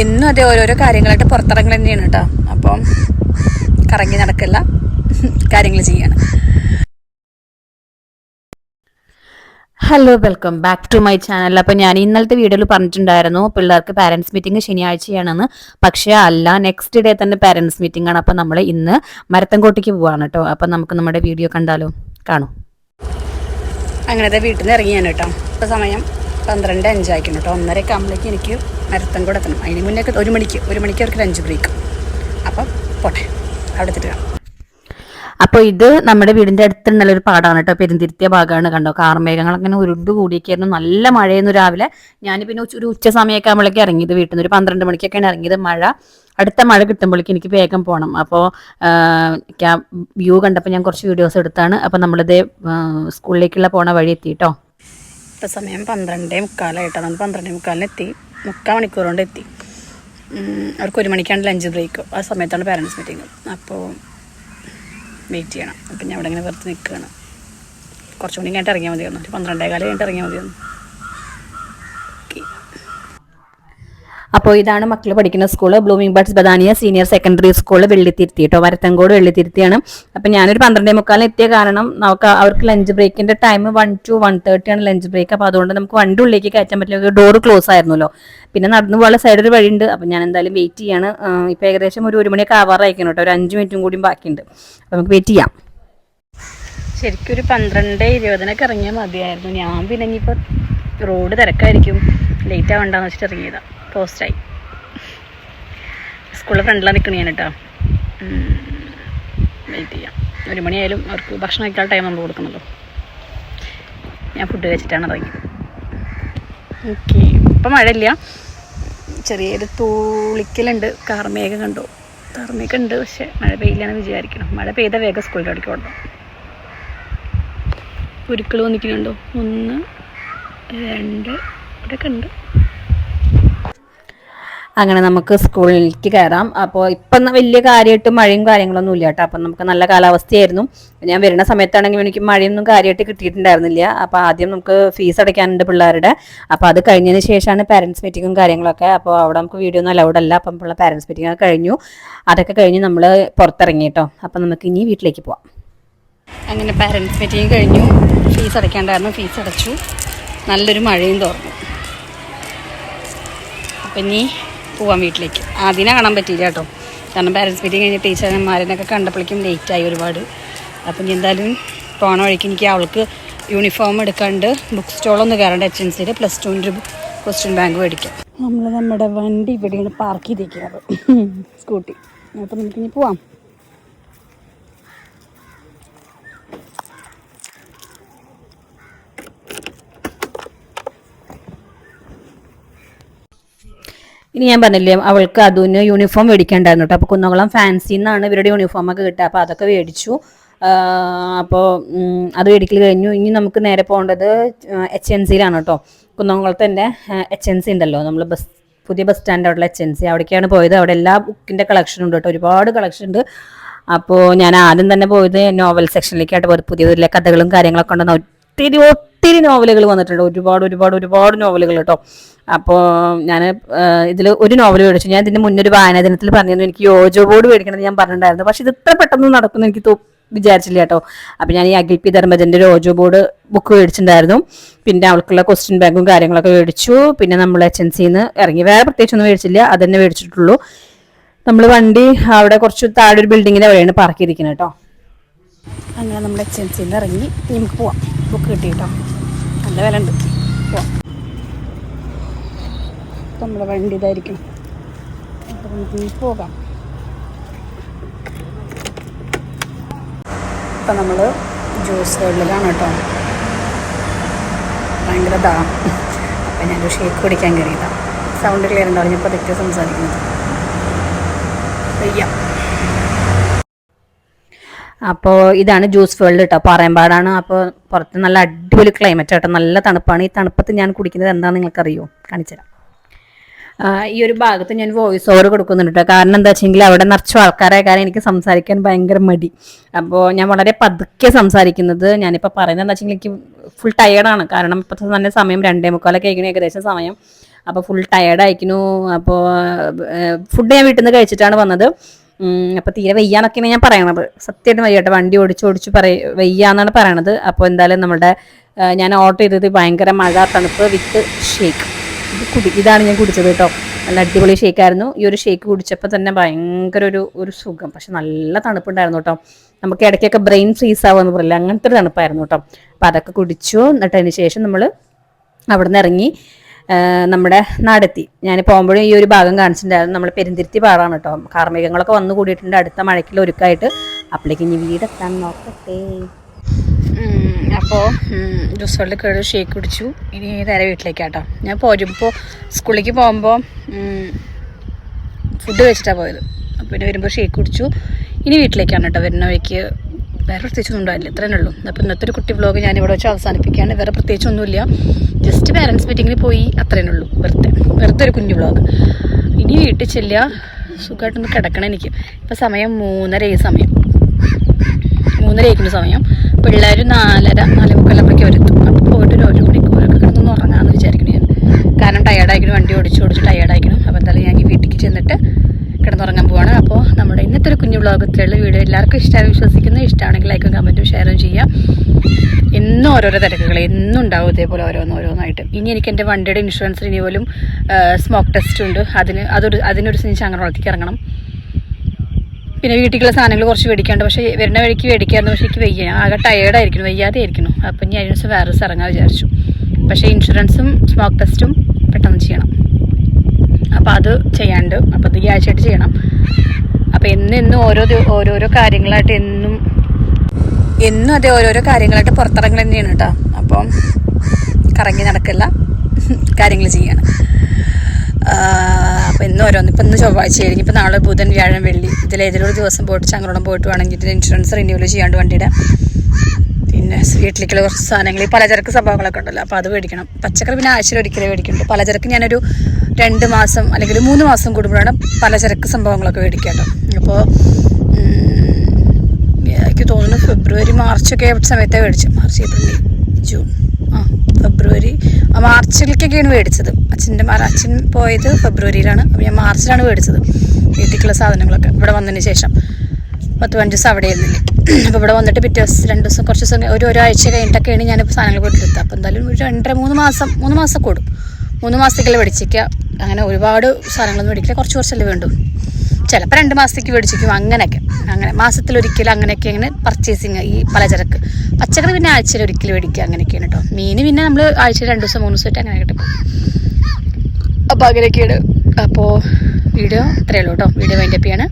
എന്നും അതേ ഓരോരോ കാര്യങ്ങളായിട്ട് പുറത്തിറങ്ങൽ തന്നെയാണ് കേട്ടോ. അപ്പം കറങ്ങി നടക്കില്ല, കാര്യങ്ങൾ ചെയ്യാണ്. Hello, welcome back to my channel. അപ്പോൾ ഞാൻ ഇന്നലത്തെ വീഡിയോയിൽ പറഞ്ഞിട്ടുണ്ടായിരുന്നു പിള്ളേർക്ക് പാരൻസ് മീറ്റിംഗ് ശനിയാഴ്ചയാണെന്ന്. പക്ഷേ അല്ല, നെക്സ്റ്റ് ഡേ തന്നെ പാരൻസ് മീറ്റിംഗ് ആണ്. അപ്പോൾ നമ്മൾ ഇന്ന് മരത്തൻകോട്ടയ്ക്ക് പോവാണ് കേട്ടോ. അപ്പോൾ നമുക്ക് നമ്മുടെ വീഡിയോ കണ്ടാലോ, കാണൂ. അങ്ങനത്തെ വീട്ടിൽ നിന്ന് ഇറങ്ങിയാണ് കേട്ടോ. ഇപ്പോൾ സമയം 12:05 കേട്ടോ. 1:30 ആകുമ്പോഴേക്ക് എനിക്ക് മരത്തൻകോട് എത്തണം. അതിന് മുന്നേ ഒരു മണിക്ക് അവർക്ക് ലഞ്ച് ബ്രേക്ക്. അപ്പം പോട്ടെ, അവിടെ എത്തിയിട്ട് കാണാം. അപ്പോൾ ഇത് നമ്മുടെ വീടിൻ്റെ അടുത്തുള്ളൊരു പാടാണ് കേട്ടോ. പെരുന്തിരുത്തിയ ഭാഗമാണ്. കണ്ടോ, കാർമേഘങ്ങൾ അങ്ങനെ ഉരുണ്ട് കൂടിയൊക്കെയായിരുന്നു. നല്ല മഴയായിരുന്നു രാവിലെ. ഞാൻ പിന്നെ ഒരു ഉച്ച സമയമൊക്കെ ആകുമ്പോഴേക്കും ഇറങ്ങിയത് വീട്ടിൽ നിന്ന്. ഒരു 12 മണിക്കൊക്കെയാണ് ഇറങ്ങിയത്. അടുത്ത മഴ കിട്ടുമ്പോഴേക്കും എനിക്ക് വേഗം പോകണം. അപ്പോൾ വ്യൂ കണ്ടപ്പോൾ ഞാൻ കുറച്ച് വീഡിയോസ് എടുത്താണ്. അപ്പോൾ നമ്മളിത് സ്കൂളിലേക്കുള്ള പോണ വഴി എത്തി കേട്ടോ. ഇപ്പോൾ സമയം 12:45 നമ്മൾ 12:45 എത്തി. 3/4 മണിക്കൂർ കൊണ്ട് എത്തി. അവർക്ക് 1 മണിക്കാണ് ലഞ്ച് ബ്രേക്ക്. ആ സമയത്താണ് പാരൻസ് മീറ്റിംഗ്. അപ്പോൾ വെയിറ്റ് ചെയ്യണം. അപ്പം ഞാൻ അവിടെ ഇങ്ങനെ വെറുതെ നിൽക്കുകയാണ്. കുറച്ചുകൂടി കഴിഞ്ഞിട്ട് ഇറങ്ങിയാൽ മതിയായിരുന്നു. ഒരു 12:15 കഴിഞ്ഞിട്ട് ഇറങ്ങിയാൽ മതിയായിരുന്നു. അപ്പോൾ ഇതാണ് മക്കൾ പഠിക്കുന്ന school, blooming buds Badania senior secondary school, Vellithiruthi കേട്ടോ. മരത്തൻകോട് വെള്ളിത്തിരുത്തിയാണ്. അപ്പം ഞാനൊരു 12:45 എത്തിയ കാരണം അവർക്ക് ലഞ്ച് ബ്രേക്കിൻ്റെ ടൈം 1 to 1:30 ആണ് ലഞ്ച് ബ്രേക്ക്. അപ്പോൾ അതുകൊണ്ട് നമുക്ക് വണ്ടി ഉള്ളിലേക്ക് കയറ്റാൻ പറ്റില്ല, ഡോറ് ക്ലോസ് ആയിരുന്നല്ലോ. പിന്നെ നടന്നു പോകാനുള്ള സൈഡ് ഒരു വഴിയുണ്ട്. അപ്പം ഞാൻ എന്തായാലും വെയിറ്റ് ചെയ്യാണ്. ഇപ്പോൾ ഏകദേശം ഒരു 1 മണിയൊക്കെ ആവാറായിരിക്കണം കേട്ടോ. ഒരു 5 മിനിറ്റും കൂടിയും ബാക്കിയുണ്ട്. അപ്പോൾ നമുക്ക് വെയിറ്റ് ചെയ്യാം. ശരിക്കും ഒരു 12:20 ഇറങ്ങിയാൽ മതിയായിരുന്നു. ഞാൻ പിന്നെ ഇനിയിപ്പോൾ റോഡ് തിരക്കായിരിക്കും, ലേറ്റ് ആവണ്ടെന്ന് വെച്ചിട്ട് ഇറങ്ങിയതാണ്. പോസ്റ്റായി. സ്കൂളിൽ ഫ്രണ്ടിലാണ് നിൽക്കണ ഞാൻ കേട്ടോ. വെയിറ്റ് ചെയ്യാം. 1 മണിയായാലും അവർക്ക് ഭക്ഷണം കഴിക്കാനുള്ള ടൈം നമ്മൾ കൊടുക്കണമല്ലോ. ഞാൻ ഫുഡ് കഴിച്ചിട്ടാണ് ഇറങ്ങിയത്. ഓക്കെ, ഇപ്പം മഴയില്ല, ചെറിയൊരു തൂളിക്കലുണ്ട്. കാർമേഘം കണ്ടോ, കാർമേഘം ഉണ്ട്. പക്ഷെ മഴ പെയ്യില്ലാന്ന് വിചാരിക്കണം. മഴ പെയ്ത വേഗം സ്കൂളിൻ്റെ അവിടേക്ക് കൊണ്ടോ. ഉരുക്കൾ വന്നിരിക്കുന്നുണ്ടോ? 1, 2 ഇവിടെയൊക്കെ ഉണ്ട്. അങ്ങനെ നമുക്ക് സ്കൂളിലേക്ക് കയറാം. അപ്പോൾ ഇപ്പം വലിയ കാര്യമായിട്ട് മഴയും കാര്യങ്ങളൊന്നും ഇല്ല കേട്ടോ. അപ്പം നമുക്ക് നല്ല കാലാവസ്ഥയായിരുന്നു. ഞാൻ വരുന്ന സമയത്താണെങ്കിൽ എനിക്ക് മഴയൊന്നും കാര്യമായിട്ട് കിട്ടിയിട്ടുണ്ടായിരുന്നില്ല. അപ്പോൾ ആദ്യം നമുക്ക് ഫീസ് അടയ്ക്കാനുണ്ട് പിള്ളേരുടെ. അപ്പോൾ അത് കഴിഞ്ഞതിന് ശേഷമാണ് പാരൻസ് മീറ്റിങ്ങും കാര്യങ്ങളൊക്കെ. അപ്പോൾ അവിടെ നമുക്ക് വീഡിയോ ഒന്നും അലൗഡ് അല്ല. അപ്പം ഉള്ള പാരൻസ് മീറ്റിംഗ് കഴിഞ്ഞു. അതൊക്കെ കഴിഞ്ഞ് നമ്മൾ പുറത്തിറങ്ങി കേട്ടോ. അപ്പം നമുക്ക് ഇനി വീട്ടിലേക്ക് പോവാം. അങ്ങനെ പാരൻസ് മീറ്റിംഗ് കഴിഞ്ഞു. ഫീസ് അടയ്ക്കാണ്ടായിരുന്നു, ഫീസ് അടച്ചു. നല്ലൊരു മഴയും തോർന്നു. അപ്പം ഇനി പോവാം വീട്ടിലേക്ക്. അതിനെ കാണാൻ പറ്റിയില്ല കേട്ടോ, കാരണം പാരൻസ് മീറ്റിംഗ് കഴിഞ്ഞ് ടീച്ചർമാരെന്നൊക്കെ കണ്ടപ്പോഴേക്കും ലേറ്റായി ഒരുപാട്. അപ്പം ഇനി എന്തായാലും പോണ വഴിക്ക് എനിക്ക് അവൾക്ക് യൂണിഫോം എടുക്കാണ്ട് ബുക്ക് സ്റ്റോളൊന്ന് കയറേണ്ട. HNCയിൽ +2 ക്വസ്റ്റ്യൻ ബാങ്ക് മേടിക്കാം. നമ്മൾ നമ്മുടെ വണ്ടി ഇവിടെയാണ് പാർക്ക് ചെയ്തിരിക്കുന്നത്, സ്കൂട്ടി. അപ്പം നമുക്കിനി പോവാം. ഇനി ഞാൻ പറഞ്ഞില്ലേ, അവൾക്ക് അതിന് യൂണിഫോം മേടിക്കേണ്ടായിരുന്നു കേട്ടോ. അപ്പോൾ കുന്നംകുളം ഫാൻസിൽ നിന്നാണ് ഇവരുടെ യൂണിഫോമൊക്കെ കിട്ടുക. അപ്പോൾ അതൊക്കെ മേടിച്ചു. അപ്പോൾ അത് മേടിക്കൽ കഴിഞ്ഞു. ഇനി നമുക്ക് നേരെ പോകേണ്ടത് HNCയിലാണ് കേട്ടോ. കുന്നംകുളത്ത് തന്നെ HNC ഉണ്ടല്ലോ, നമ്മൾ പുതിയ ബസ് സ്റ്റാൻഡ് അവിടെയുള്ള HNC, അവിടേക്കാണ് പോയത്. അവിടെ എല്ലാ ബുക്കിൻ്റെ കളക്ഷൻ ഉണ്ട് കേട്ടോ, ഒരുപാട് കളക്ഷൻ ഉണ്ട്. അപ്പോൾ ഞാൻ ആദ്യം തന്നെ പോയത് നോവൽ സെക്ഷനിലേക്കായിട്ട് പോയത്. പുതിയ കഥകളും കാര്യങ്ങളൊക്കെ ഉണ്ടെന്ന് ഒത്തിരി നോവലുകൾ വന്നിട്ടുണ്ട്. ഒരുപാട് നോവലുകൾ കേട്ടോ. അപ്പോൾ ഞാൻ ഇതിൽ ഒരു നോവൽ മേടിച്ചു. ഞാൻ ഇതിൻ്റെ മുന്നൊരു വായനാ ദിനത്തിൽ പറഞ്ഞിരുന്നു എനിക്ക് യോജോ ബോർഡ് മേടിക്കണമെന്ന് ഞാൻ പറഞ്ഞിട്ടുണ്ടായിരുന്നു. പക്ഷേ ഇത് ഇത്ര പെട്ടെന്ന് നടക്കുമെന്ന് എനിക്ക് വിചാരിച്ചില്ല കേട്ടോ. അപ്പോൾ ഞാൻ ഈ അഖിൽ പി ധർമ്മജൻ്റെ യോജോ ബോർഡ് ബുക്ക് മേടിച്ചിട്ടുണ്ടായിരുന്നു. പിന്നെ അവൾക്കുള്ള ക്വസ്റ്റ്യൻ ബാങ്കും കാര്യങ്ങളൊക്കെ മേടിച്ചു. പിന്നെ നമ്മൾ HNCയിൽ നിന്ന് ഇറങ്ങി. വേറെ പ്രത്യേകിച്ചൊന്നും മേടിച്ചില്ല, അതന്നെ മേടിച്ചിട്ടുള്ളൂ. നമ്മൾ വണ്ടി അവിടെ കുറച്ച് താഴെ ഒരു ബിൽഡിങ്ങിൻ്റെ അവിടെയാണ് പാർക്ക് ചെയ്തിരിക്കുന്നത് കേട്ടോ. അങ്ങനെ നമ്മൾ HNCയിൽ നിന്ന് ഇറങ്ങി നമുക്ക് പോവാം. ബുക്ക് കിട്ടി കേട്ടോ, നല്ല വില ഉണ്ട്. പോവാം. നമ്മുടെ വണ്ടി ഇതായിരിക്കും. അപ്പോൾ നമുക്ക് പോകാം. ഇപ്പം നമ്മൾ ജ്യൂസ് വേൾഡിലാണ് കേട്ടോ. ഭയങ്കര ദാഹം. അപ്പം ഞാനൊരു ഷേക്ക് കുടിക്കാൻ കയറിയതാണ്. സൗണ്ട് ക്ലിയർ ഉണ്ടാവും, ഞാൻ പതുക്കെ സംസാരിക്കുന്നത്. വയ്യ. അപ്പോൾ ഇതാണ് ജ്യൂസ് വേൾഡ് കേട്ടോ, പാറയമ്പാടാണ്. അപ്പോൾ പുറത്ത് നല്ല അടിപൊളി ക്ലൈമറ്റ് കേട്ടോ, നല്ല തണുപ്പാണ്. ഈ തണുപ്പത്ത് ഞാൻ കുടിക്കുന്നത് എന്താണെന്ന് നിങ്ങൾക്കറിയോ? കാണിച്ചു തരാം. ഈ ഒരു ഭാഗത്ത് ഞാൻ വോയിസ് ഓവർ കൊടുക്കുന്നുണ്ട് കേട്ടോ. കാരണം എന്താ വെച്ചെങ്കിൽ അവിടെ നിറച്ചു ആൾക്കാരായ കാരണം എനിക്ക് സംസാരിക്കാൻ ഭയങ്കര മടി. അപ്പോൾ ഞാൻ വളരെ പതുക്കെ സംസാരിക്കുന്നത്. ഞാനിപ്പോൾ പറയുന്നത് എന്താ വെച്ചെങ്കിൽ എനിക്ക് ഫുൾ ടയേർഡാണ്. കാരണം ഇപ്പോഴത്തെ തന്നെ സമയം 2:45 കഴിക്കണ ഏകദേശം സമയം. അപ്പോൾ ഫുൾ ടയേർഡായിരിക്കുന്നു. അപ്പോൾ ഫുഡ് ഞാൻ വീട്ടിൽ നിന്ന് കഴിച്ചിട്ടാണ് വന്നത്. അപ്പോൾ തീരെ വയ്യാന്നൊക്കെയാണ് ഞാൻ പറയണത്. സത്യമായിട്ട് വയ്യാട്ടെ, വണ്ടി ഓടിച്ച് വയ്യാന്നാണ് പറയണത്. അപ്പോൾ എന്തായാലും നമ്മുടെ ഞാൻ ഓർഡർ ചെയ്തത് ഭയങ്കര മഴ തണുപ്പ് വിത്ത് ഷേക്ക്. ഇതാണ് ഞാൻ കുടിച്ചത് കേട്ടോ. നല്ല അടിപൊളി ഷേക്കായിരുന്നു. ഈ ഒരു ഷേക്ക് കുടിച്ചപ്പോൾ തന്നെ ഭയങ്കര ഒരു സുഖം. പക്ഷെ നല്ല തണുപ്പുണ്ടായിരുന്നു കേട്ടോ. നമുക്ക് ഇടയ്ക്കൊക്കെ ബ്രെയിൻ ഫ്രീസ് ആവുമെന്ന് പറയില്ല, അങ്ങനത്തെ ഒരു തണുപ്പായിരുന്നു കേട്ടോ. അപ്പം അതൊക്കെ കുടിച്ചു. എന്നിട്ട് അതിന് ശേഷം നമ്മൾ അവിടെ നിന്ന് ഇറങ്ങി നമ്മുടെ നാടെത്തി. ഞാൻ പോകുമ്പോഴും ഈ ഒരു ഭാഗം കാണിച്ചിട്ടുണ്ടായിരുന്നു. നമ്മൾ പെരുന്തിരുത്തി പാടാണ് കേട്ടോ. കാർമികങ്ങളൊക്കെ വന്നു കൂടിയിട്ടുണ്ട് അടുത്ത മഴയ്ക്കുള്ള ഒരുക്കായിട്ട്. അപ്പോഴേക്ക് ഇനി വീടെത്താൻ നോക്കട്ടെ. അപ്പോൾ ജ്യൂസ് വേൾഡിൽ കയറി ഷേക്ക് കുടിച്ചു. ഇനി നേരെ വീട്ടിലേക്കാട്ടോ. ഞാൻ പോരുമ്പോൾ സ്കൂളിലേക്ക് പോകുമ്പോൾ ഫുഡ് കഴിച്ചിട്ടാണ് പോയത്. അപ്പോൾ പിന്നെ വരുമ്പോൾ ഷേക്ക് കുടിച്ചു. ഇനി വീട്ടിലേക്കാണ് കേട്ടോ. വരുന്ന വഴിക്ക് വേറെ പ്രത്യേകിച്ചൊന്നും ഉണ്ടാവില്ല, ഇത്രയേ ഉള്ളൂ. അപ്പോൾ ഇന്നത്തെ ഒരു കുട്ടി വ്ളോഗ് ഞാൻ ഇവിടെ വെച്ച് അവസാനിപ്പിക്കുകയാണ്. വേറെ പ്രത്യേകിച്ചൊന്നുമില്ല, ജസ്റ്റ് പാരൻസ് മീറ്റിങ്ങിൽ പോയി അത്രയേ ഉള്ളൂ. വെറുതെ ഒരു കുഞ്ഞു വ്ളോഗ്. ഇനി വീട്ടിൽ ചെല്ലുക, സുഖമായിട്ടൊന്ന് കിടക്കണം എനിക്ക്. ഇപ്പോൾ സമയം 3:30 സമയം. പിള്ളേർ 4:45 വരുത്തും. അപ്പോൾ പോയിട്ട് ഒരു 1 മണിക്കൂറൊക്കെ കിടന്നൊന്ന് ഉറങ്ങാമെന്ന് വിചാരിക്കണം ഞാൻ. കാരണം ടയേർഡായിരിക്കണം, വണ്ടി ഓടിച്ച് ടയേർഡായിരിക്കണം. അപ്പോൾ എന്തായാലും ഞാൻ ഈ വീട്ടിലേക്ക് ചെന്നിട്ട് കിടന്നുറങ്ങാൻ പോവാണ്. അപ്പോൾ നമ്മുടെ ഇന്നത്തെ ഒരു കുഞ്ഞു വ്ളോഗത്തിലുള്ള വീഡിയോ എല്ലാവർക്കും ഇഷ്ടമായി വിശ്വസിക്കുന്നു. ഇഷ്ടമാണെങ്കിൽ ലൈക്കും കമൻറ്റും ഷെയറും ചെയ്യാം. എന്നും ഓരോരോ തിരക്കുകൾ എന്നും ഉണ്ടാവും ഇതേപോലെ ഓരോന്നായിട്ട്. ഇനി എനിക്ക് എൻ്റെ വണ്ടിയുടെ ഇൻഷുറൻസ് റിന്യൂവലും സ്മോക്ക് ടെസ്റ്റും ഉണ്ട്. അതിനൊരു ചങ്ങനകുളത്തേക്ക് ഇറങ്ങണം. പിന്നെ വീട്ടിലുള്ള സാധനങ്ങൾ കുറച്ച് മേടിക്കാണ്ട്. പക്ഷേ വരുന്ന വഴിക്ക് മേടിക്കാറുണ്ട്. പക്ഷേ എനിക്ക് വയ്യ, ആകെ ടയേർഡായിരിക്കണം, വയ്യാതെ ആയിരിക്കണം. അപ്പം ഞാൻ അതിന് ദിവസം വേറെ ദിവസം ഇറങ്ങാൻ വിചാരിച്ചു. പക്ഷേ ഇൻഷുറൻസും സ്മോക്ക് ടെസ്റ്റും പെട്ടെന്ന് ചെയ്യണം. അപ്പോൾ അത് ചെയ്യാണ്ട്. അപ്പോൾ അത് ഈ ആഴ്ചയായിട്ട് ചെയ്യണം. അപ്പോൾ എന്നും ഓരോരോ കാര്യങ്ങളായിട്ട് എന്നും അതേ ഓരോരോ കാര്യങ്ങളായിട്ട് പുറത്തിറങ്ങൽ തന്നെയാണ് കേട്ടോ. അപ്പം കറങ്ങി നടക്കില്ല, കാര്യങ്ങൾ ചെയ്യണം. അപ്പോൾ ഇന്ന് ഓരോന്ന്. ഇപ്പം ഇന്ന് ചൊവ്വാഴ്ച കഴിഞ്ഞ് ഇപ്പോൾ നാളെ ബുധൻ വ്യാഴം വെള്ളി ഇതിലേതൊരു ദിവസം പോയിട്ട് ചങ്ങരോടം പോയിട്ട് വേണമെങ്കിൽ ഇതിൻ്റെ ഇൻഷുറൻസ് റിന്യൂവൽ ചെയ്യാണ്ട് വണ്ടിയുടെ. പിന്നെ വീട്ടിലേക്കുള്ള കുറച്ച് സാധനങ്ങൾ, ഈ പലചരക്ക് സംഭവങ്ങളൊക്കെ ഉണ്ടല്ലോ, അപ്പോൾ അത് മേടിക്കണം. പച്ചക്കറി പിന്നെ ആഴ്ചയിൽ ഒരിക്കലേ മേടിക്കുന്നുണ്ട്. പലചരക്ക് ഞാനൊരു 2 മാസം അല്ലെങ്കിൽ 3 മാസം കൂടുമ്പോഴാണ് പലചരക്ക് സംഭവങ്ങളൊക്കെ മേടിക്കാട്ടോ. അപ്പോൾ എനിക്ക് തോന്നുന്നു ഫെബ്രുവരി മാർച്ചൊക്കെ സമയത്താണ് മേടിച്ചത്. മാർച്ച്, ഏപ്രിൽ, മെയ്, ജൂൺ, ഫെബ്രുവരി, മാർച്ചിലേക്കൊക്കെയാണ് മേടിച്ചത്. അച്ഛൻ പോയത് ഫെബ്രുവരിയിലാണ്. അപ്പോൾ ഞാൻ മാർച്ചിലാണ് മേടിച്ചത് വീട്ടിലേക്കുള്ള സാധനങ്ങളൊക്കെ. ഇവിടെ വന്നതിന് ശേഷം 10-15 ദിവസം അവിടെ ആയിരുന്നില്ലേ. അപ്പോൾ ഇവിടെ വന്നിട്ട് പിറ്റേ ദിവസം 2 ദിവസം കുറച്ച് ദിവസം ഒരാഴ്ച കഴിഞ്ഞിട്ടൊക്കെയാണ് ഞാനിപ്പോൾ സാധനങ്ങൾ വീട്ടിലെത്തുക. അപ്പോൾ എന്തായാലും ഒരു 2.5-3 മാസം കൂടും. 3 മാസത്തേക്കല്ലേ മേടിച്ചേക്കുക. അങ്ങനെ ഒരുപാട് സാധനങ്ങളൊന്നും മേടിക്കില്ല, കുറച്ചല്ലേ വേണ്ടു. ചിലപ്പോൾ 2 മാസത്തേക്ക് മേടിച്ചിരിക്കും. അങ്ങനെ മാസത്തിലൊരിക്കലും അങ്ങനെ പർച്ചേസിങ്. ഈ പലചരക്ക് പച്ചക്കറി പിന്നെ ആഴ്ചയിൽ ഒരിക്കലും മേടിക്കുക, അങ്ങനെയൊക്കെയാണ് കേട്ടോ. മീൻ പിന്നെ നമ്മൾ ആഴ്ചയിൽ 2 ദിവസം 3 ദിവസമായിട്ട് അങ്ങനെ കിട്ടും. അപ്പോൾ അങ്ങനെയൊക്കെയാണ്. അപ്പോൾ വീഡിയോ ഇത്രയേ ഉള്ളൂ കേട്ടോ. വീഡിയോ വൈൻഡപ്പ് ചെയ്യാണ്.